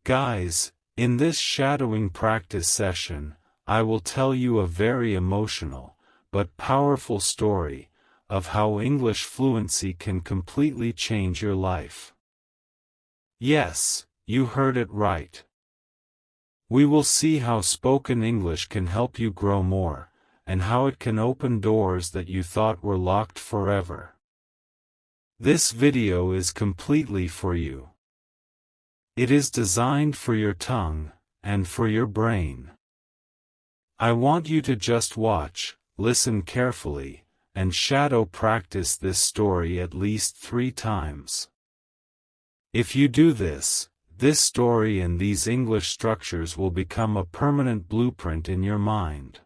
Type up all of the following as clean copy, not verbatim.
Guys, in this shadowing practice session, I will tell you a very emotional, but powerful story of how English fluency can completely change your life. Yes, you heard it right. We will see how spoken English can help you grow more, and how it can open doors that you thought were locked forever. This video is completely for you. It is designed for your tongue, and for your brain. I want you to just watch, listen carefully, and shadow practice this story at least 3 times. If you do this, this story and these English structures will become a permanent blueprint in your mind.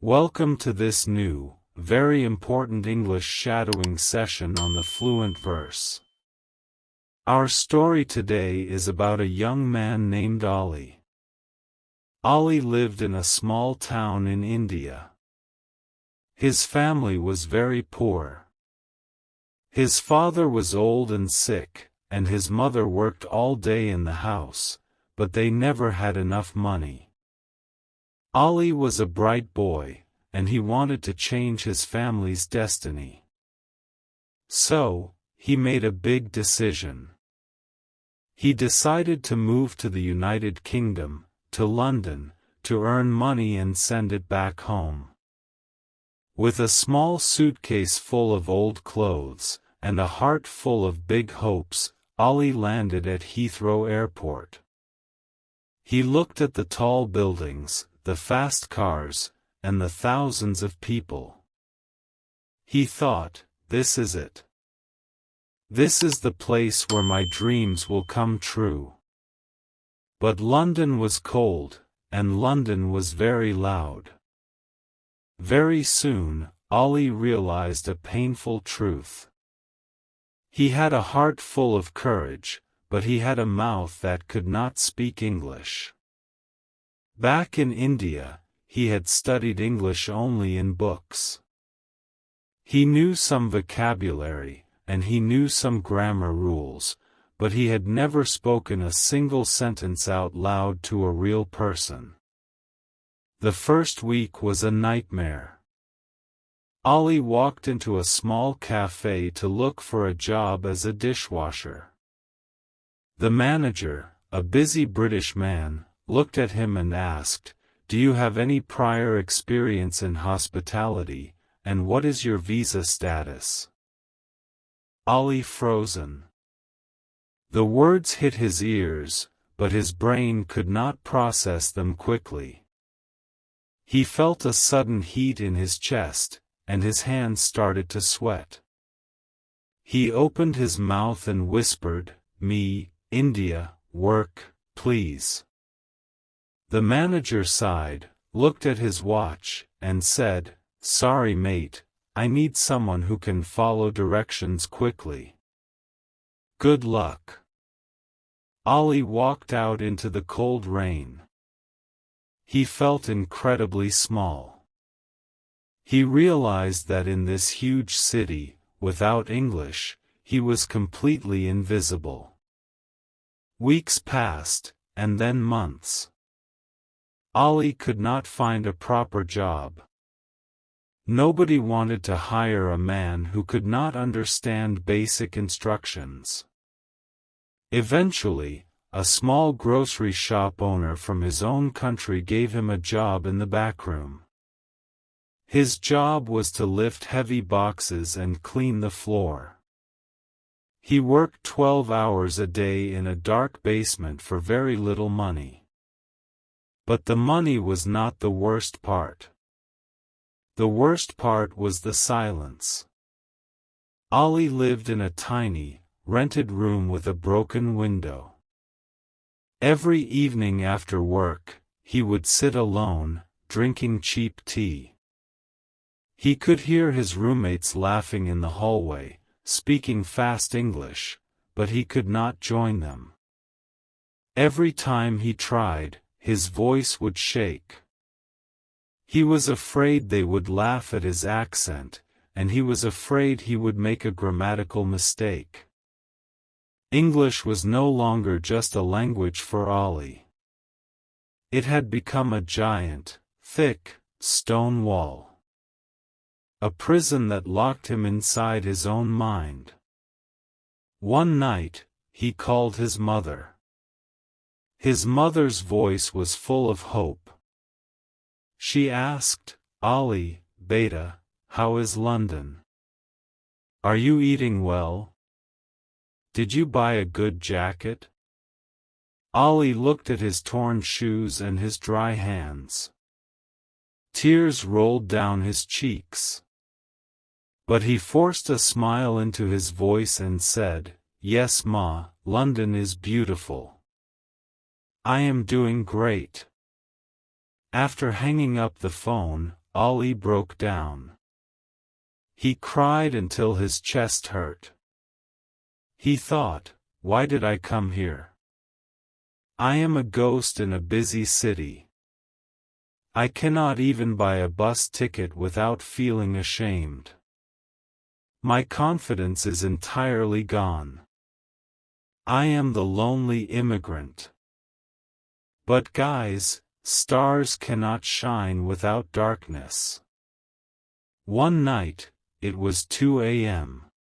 Welcome to this new, very important English shadowing session on the FluentVerse. Our story today is about a young man named Ali. Ali lived in a small town in India. His family was very poor. His father was old and sick, and his mother worked all day in the house, but they never had enough money. Ali was a bright boy, and he wanted to change his family's destiny. So, he made a big decision. He decided to move to the United Kingdom, to London, to earn money and send it back home. With a small suitcase full of old clothes, and a heart full of big hopes, Ali landed at Heathrow Airport. He looked at the tall buildings, the fast cars, and the thousands of people. He thought, this is it. This is the place where my dreams will come true. But London was cold, and London was very loud. Very soon, Ali realized a painful truth. He had a heart full of courage, but he had a mouth that could not speak English. Back in India, he had studied English only in books. He knew some vocabulary, and he knew some grammar rules, but he had never spoken a single sentence out loud to a real person. The first week was a nightmare. Ali walked into a small cafe to look for a job as a dishwasher. The manager, a busy British man, looked at him and asked, "Do you have any prior experience in hospitality, and what is your visa status?" Ali frozen. The words hit his ears, but his brain could not process them quickly. He felt a sudden heat in his chest, and his hands started to sweat. He opened his mouth and whispered, "Me, India, work, please." The manager sighed, looked at his watch, and said, "Sorry mate, I need someone who can follow directions quickly. Good luck." Ali walked out into the cold rain. He felt incredibly small. He realized that in this huge city, without English, he was completely invisible. Weeks passed, and then months. Ali could not find a proper job. Nobody wanted to hire a man who could not understand basic instructions. Eventually, a small grocery shop owner from his own country gave him a job in the backroom. His job was to lift heavy boxes and clean the floor. He worked 12 hours a day in a dark basement for very little money. But the money was not the worst part. The worst part was the silence. Ali lived in a tiny, rented room with a broken window. Every evening after work, he would sit alone, drinking cheap tea. He could hear his roommates laughing in the hallway, speaking fast English, but he could not join them. Every time he tried, his voice would shake. He was afraid they would laugh at his accent, and he was afraid he would make a grammatical mistake. English was no longer just a language for Ollie. It had become a giant, thick, stone wall. A prison that locked him inside his own mind. One night, he called his mother. His mother's voice was full of hope. She asked, "Ollie, beta, how is London? Are you eating well? Did you buy a good jacket?" Ollie looked at his torn shoes and his dry hands. Tears rolled down his cheeks. But he forced a smile into his voice and said, "Yes, Ma, London is beautiful. I am doing great." After hanging up the phone, Ollie broke down. He cried until his chest hurt. He thought, "Why did I come here? I am a ghost in a busy city. I cannot even buy a bus ticket without feeling ashamed. My confidence is entirely gone. I am the lonely immigrant." But guys, stars cannot shine without darkness. One night, it was 2 a.m.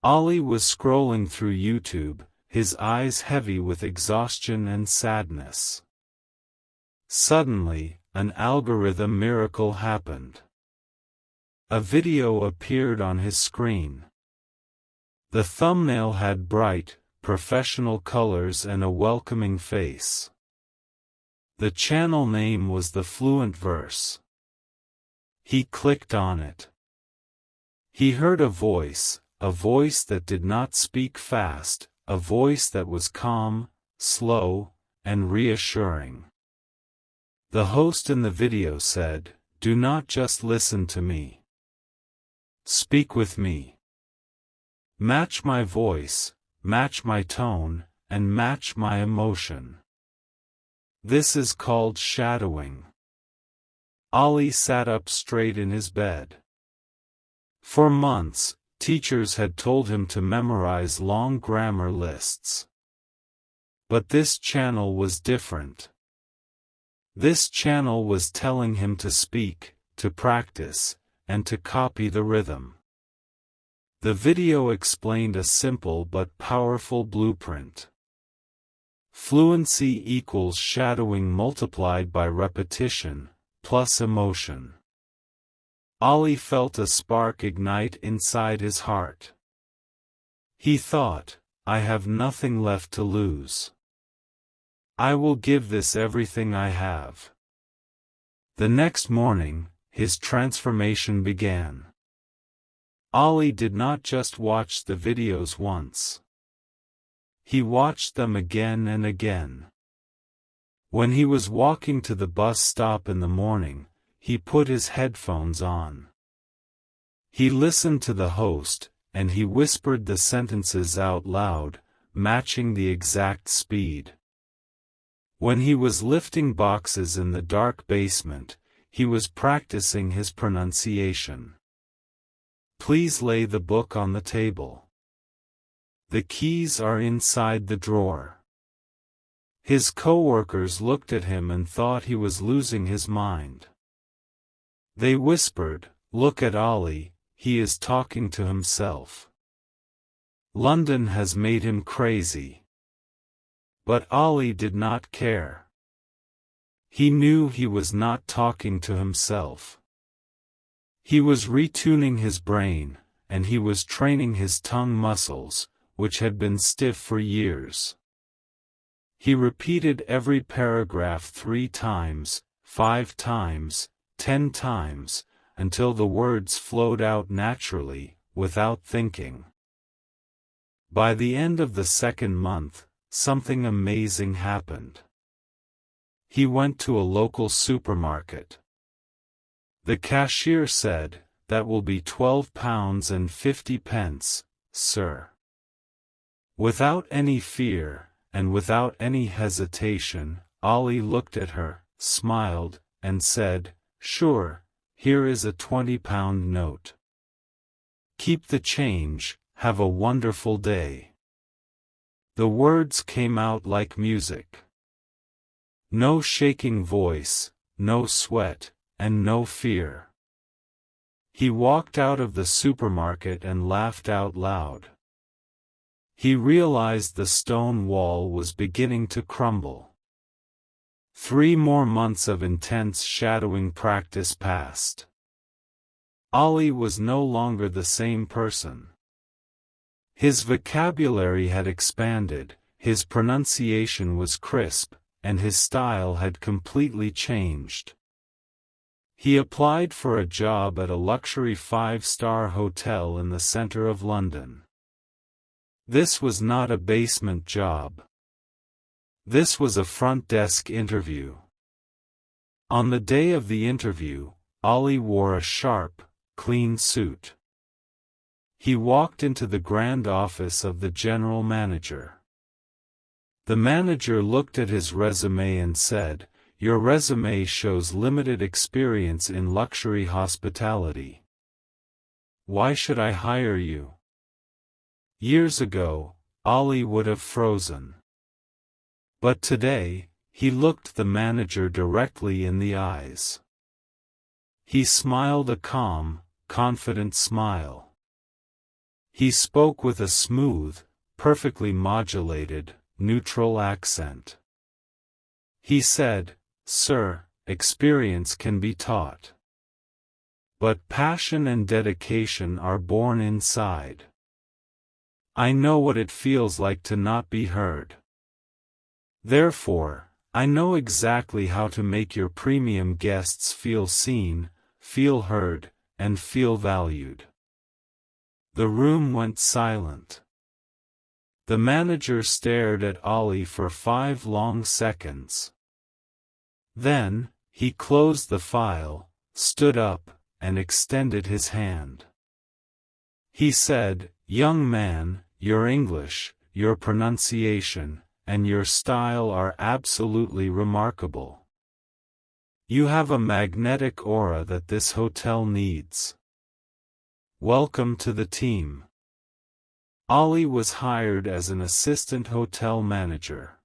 Ollie was scrolling through YouTube, his eyes heavy with exhaustion and sadness. Suddenly, an algorithm miracle happened. A video appeared on his screen. The thumbnail had bright, professional colors and a welcoming face. The channel name was the FluentVerse. He clicked on it. He heard a voice that did not speak fast, a voice that was calm, slow, and reassuring. The host in the video said, "Do not just listen to me. Speak with me. Match my voice, match my tone, and match my emotion. This is called shadowing." Ollie sat up straight in his bed. For months, teachers had told him to memorize long grammar lists. But this channel was different. This channel was telling him to speak, to practice, and to copy the rhythm. The video explained a simple but powerful blueprint. Fluency equals shadowing multiplied by repetition, plus emotion. Ollie felt a spark ignite inside his heart. He thought, "I have nothing left to lose. I will give this everything I have." The next morning, his transformation began. Ollie did not just watch the videos once. He watched them again and again. When he was walking to the bus stop in the morning, he put his headphones on. He listened to the host, and he whispered the sentences out loud, matching the exact speed. When he was lifting boxes in the dark basement, he was practicing his pronunciation. "Please lay the book on the table. The keys are inside the drawer." His coworkers looked at him and thought he was losing his mind. They whispered, "Look at Ollie, he is talking to himself. London has made him crazy." But Ollie did not care. He knew he was not talking to himself. He was retuning his brain, and he was training his tongue muscles, which had been stiff for years. He repeated every paragraph 3 times, 5 times, 10 times, until the words flowed out naturally, without thinking. By the end of the second month, something amazing happened. He went to a local supermarket. The cashier said, "That will be £12.50, sir." Without any fear, and without any hesitation, Ollie looked at her, smiled, and said, "Sure, here is a £20 note. Keep the change, have a wonderful day." The words came out like music. No shaking voice, no sweat, and no fear. He walked out of the supermarket and laughed out loud. He realized the stone wall was beginning to crumble. 3 more months of intense shadowing practice passed. Ali was no longer the same person. His vocabulary had expanded, his pronunciation was crisp, and his style had completely changed. He applied for a job at a luxury 5-star hotel in the center of London. This was not a basement job. This was a front desk interview. On the day of the interview, Ali wore a sharp, clean suit. He walked into the grand office of the general manager. The manager looked at his resume and said, "Your resume shows limited experience in luxury hospitality. Why should I hire you?" Years ago, Ali would have frozen. But today, he looked the manager directly in the eyes. He smiled a calm, confident smile. He spoke with a smooth, perfectly modulated, neutral accent. He said, "Sir, experience can be taught. But passion and dedication are born inside. I know what it feels like to not be heard. Therefore, I know exactly how to make your premium guests feel seen, feel heard, and feel valued." The room went silent. The manager stared at Ali for 5 long seconds. Then, he closed the file, stood up, and extended his hand. He said, "Young man, your English, your pronunciation, and your style are absolutely remarkable. You have a magnetic aura that this hotel needs. Welcome to the team." Ali was hired as an assistant hotel manager.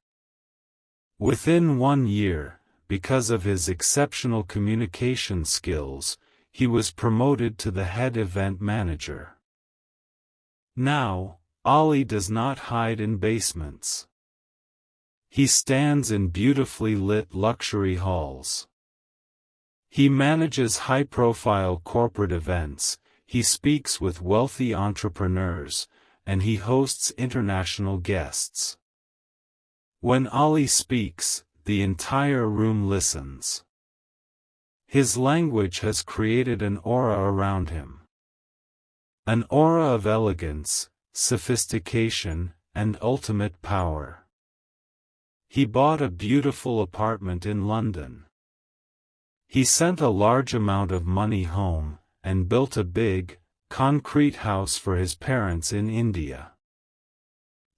Within 1 year, because of his exceptional communication skills, he was promoted to the head event manager. Now, Ali does not hide in basements. He stands in beautifully lit luxury halls. He manages high-profile corporate events, he speaks with wealthy entrepreneurs, and he hosts international guests. When Ali speaks, the entire room listens. His language has created an aura around him. An aura of elegance, sophistication, and ultimate power. He bought a beautiful apartment in London. He sent a large amount of money home, and built a big, concrete house for his parents in India.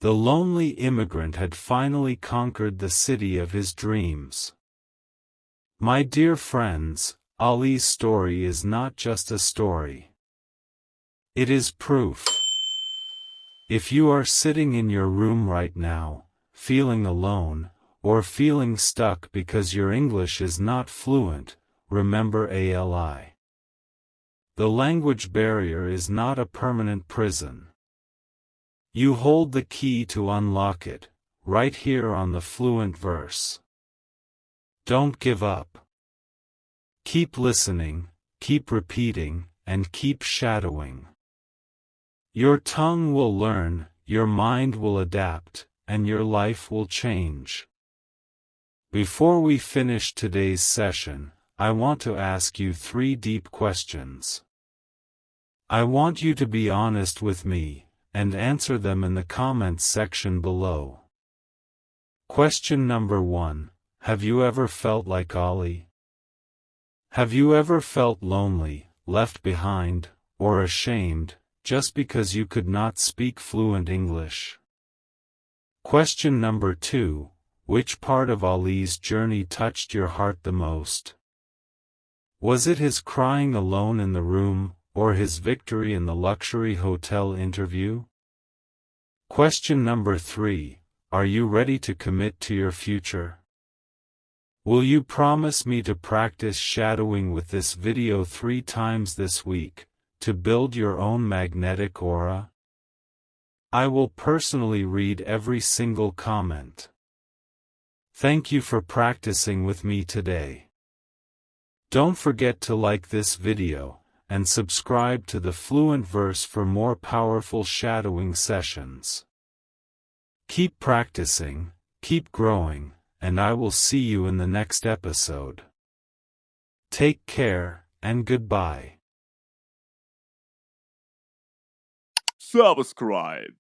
The lonely immigrant had finally conquered the city of his dreams. My dear friends, Ali's story is not just a story. It is proof. If you are sitting in your room right now, feeling alone, or feeling stuck because your English is not fluent, remember Ali. The language barrier is not a permanent prison. You hold the key to unlock it, right here on the FluentVerse. Don't give up. Keep listening, keep repeating, and keep shadowing. Your tongue will learn, your mind will adapt, and your life will change. Before we finish today's session, I want to ask you 3 deep questions. I want you to be honest with me, and answer them in the comments section below. Question number 1, have you ever felt like Ali? Have you ever felt lonely, left behind, or ashamed, just because you could not speak fluent English? Question number 2, which part of Ali's journey touched your heart the most? Was it his crying alone in the room, or his victory in the luxury hotel interview? Question number 3, Are you ready to commit to your future? Will you promise me to practice shadowing with this video 3 times this week, to build your own magnetic aura? I will personally read every single comment. Thank you for practicing with me today. Don't forget to like this video, and subscribe to the FluentVerse for more powerful shadowing sessions. Keep practicing, keep growing, and I will see you in the next episode. Take care, and goodbye. Subscribe.